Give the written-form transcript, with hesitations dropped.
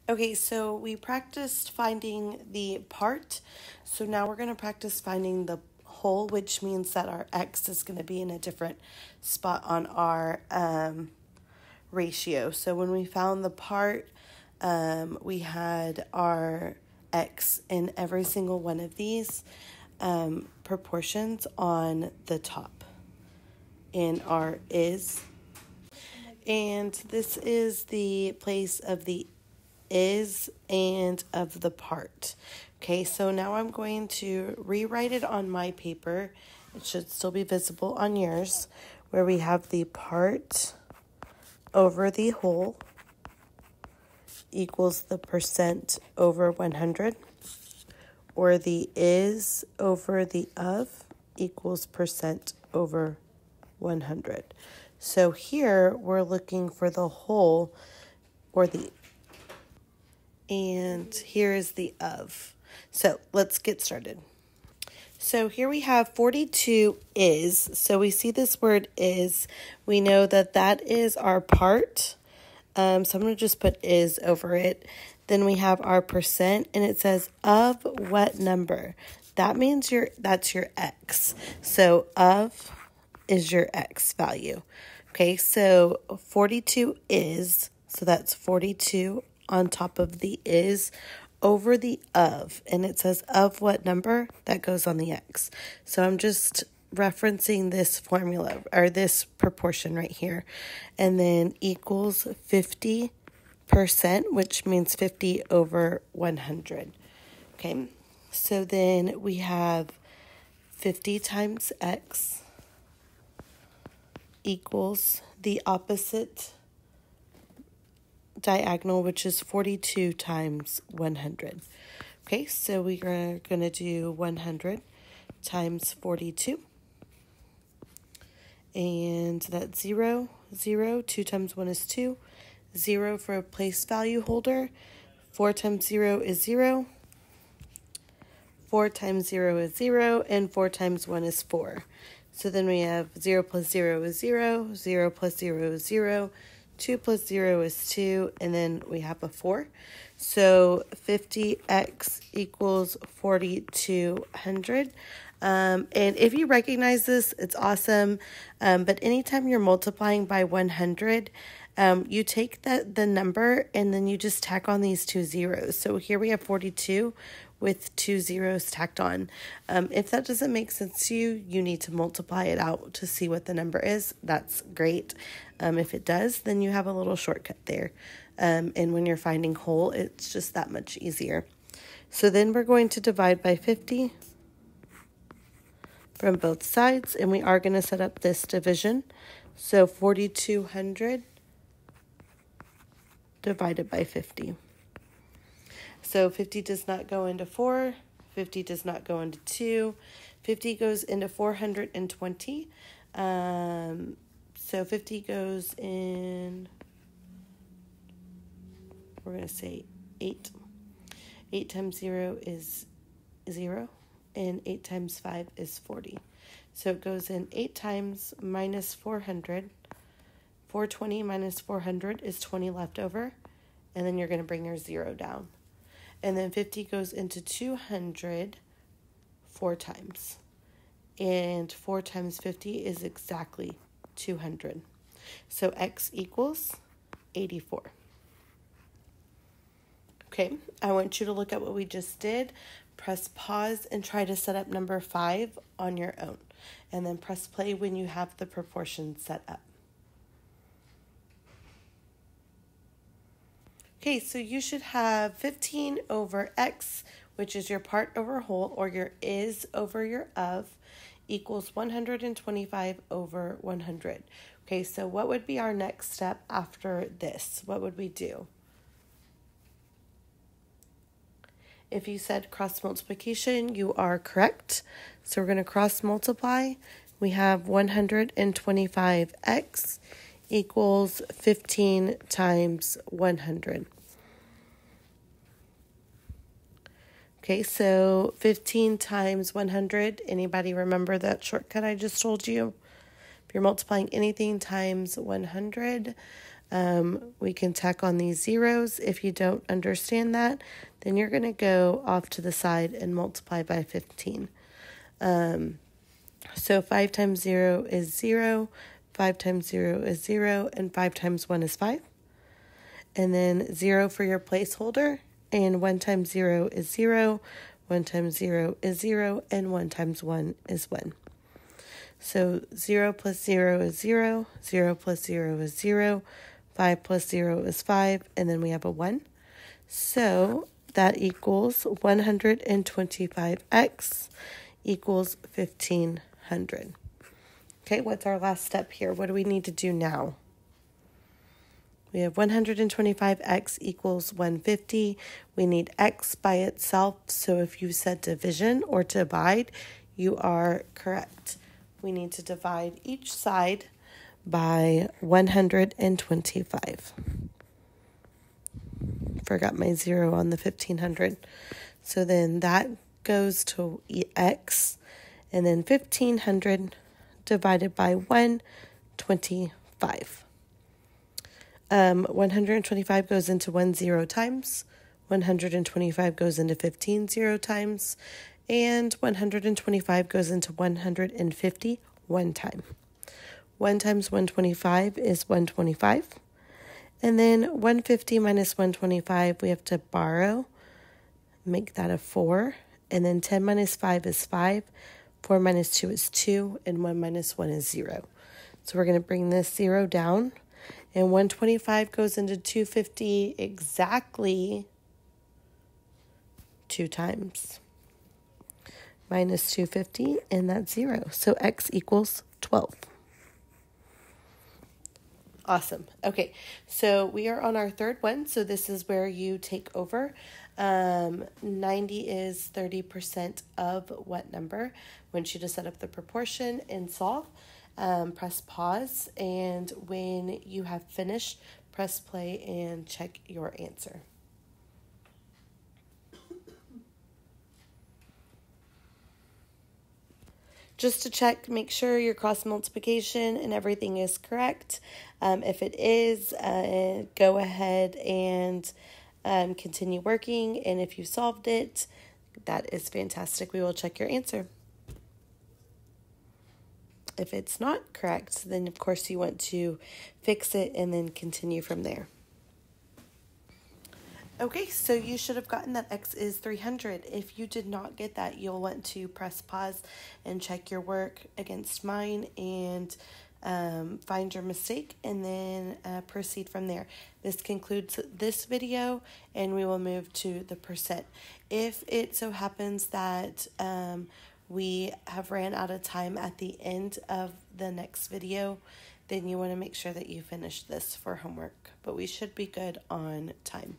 Okay, so we practiced finding the part. So now we're going to practice finding the whole, which means that our x is going to be in a different spot on our ratio. So when we found the part, we had our x in every single one of these proportions on the top in our is. And this is the place of the is and of the part. Okay, so now I'm going to rewrite it on my paper. It should still be visible on yours, where we have the part over the whole equals the percent over 100, or the is over the of equals percent over 100. So here we're looking for the whole, or the, and here is the of. So let's get started. So here we have 42 is. So we see this word is. We know that that is our part. So I'm going to just put is over it. Then we have our percent, and it says of what number? That means that's your x. So of is your x value. Okay, so 42 is, so that's 42 on top of the is over the of, and it says of what number? That goes on the x. So I'm just referencing this formula, or this proportion right here, and then equals 50%, which means 50 over 100. Okay, so then we have 50 times x equals the opposite diagonal, which is 42 times 100. Okay, so we are going to do 100 times 42. And that's 0, 0. 2 times 1 is 2. 0 for a place value holder. 4 times 0 is 0. 4 times 0 is 0. And 4 times 1 is 4. So then we have 0 plus 0 is 0. 0 plus 0 is 0. 2 plus 0 is 2, and then we have a 4. So 50x equals 4,200. And if you recognize this, it's awesome. But anytime you're multiplying by 100, you take the number and then you just tack on these two zeros. So here we have 42 with two zeros tacked on. If that doesn't make sense to you, you need to multiply it out to see what the number is. That's great. If it does, then you have a little shortcut there. And when you're finding whole, it's just that much easier. So then we're going to divide by 50 from both sides, and we are going to set up this division. So 4,200 divided by 50. So 50 does not go into 4. 50 does not go into 2. 50 goes into 420. So 50 goes in, we're going to say 8. 8 times 0 is 0. And 8 times 5 is 40. So it goes in 8 times minus 400. 420 minus 400 is 20 left over. And then you're going to bring your 0 down. And then 50 goes into 200 4 times. And 4 times 50 is exactly 200. So x equals 84. Okay, I want you to look at what we just did. Press pause and try to set up number 5 on your own. And then press play when you have the proportions set up. Okay, so you should have 15 over x, which is your part over whole, or your is over your of, equals 125 over 100. Okay, so what would be our next step after this? What would we do? If you said cross multiplication, you are correct. So we're going to cross multiply. We have 125x equals 15 times 100. Okay, so 15 times 100. Anybody remember that shortcut I just told you? If you're multiplying anything times 100, We can tack on these zeros. If you don't understand that, then you're going to go off to the side and multiply by 15. So 5 times 0 is 0, 5 times 0 is 0, and 5 times 1 is 5. And then 0 for your placeholder, and 1 times 0 is 0, 1 times 0 is 0, and 1 times 1 is 1. So 0 plus 0 is 0, 0 plus 0 is 0, 5 plus 0 is 5, and then we have a 1. So that equals 125x equals 1500. Okay, what's our last step here? What do we need to do now? We have 125x equals 150. We need x by itself. So if you said division or divide, you are correct. We need to divide each side by 125. Forgot my 0 on the 1500. So then that goes to x, and then 1500 divided by 125. 125 goes into 1 0 times, 125 goes into 15 0 times, and 125 goes into 150 one time. 1 times 125 is 125. And then 150 minus 125, we have to borrow, make that a 4. And then 10 minus 5 is 5, 4 minus 2 is 2, and 1 minus 1 is 0. So we're going to bring this 0 down. And 125 goes into 250 exactly 2 times. Minus 250, and that's 0. So x equals 12. Awesome. Okay, so we are on our third one. So this is where you take over. 90 is 30% of what number? I want you to set up the proportion and solve. Press pause, and when you have finished, press play and check your answer. Just to check, make sure your cross multiplication and everything is correct. If it is, go ahead and continue working. And if you solved it, that is fantastic. We will check your answer. If it's not correct, then of course you want to fix it and then continue from there. Okay, so you should have gotten that x is 300. If you did not get that, you'll want to press pause and check your work against mine and find your mistake, and then proceed from there. This concludes this video, and we will move to the percent. If it so happens that we have ran out of time at the end of the next video, then you want to make sure that you finish this for homework, but we should be good on time.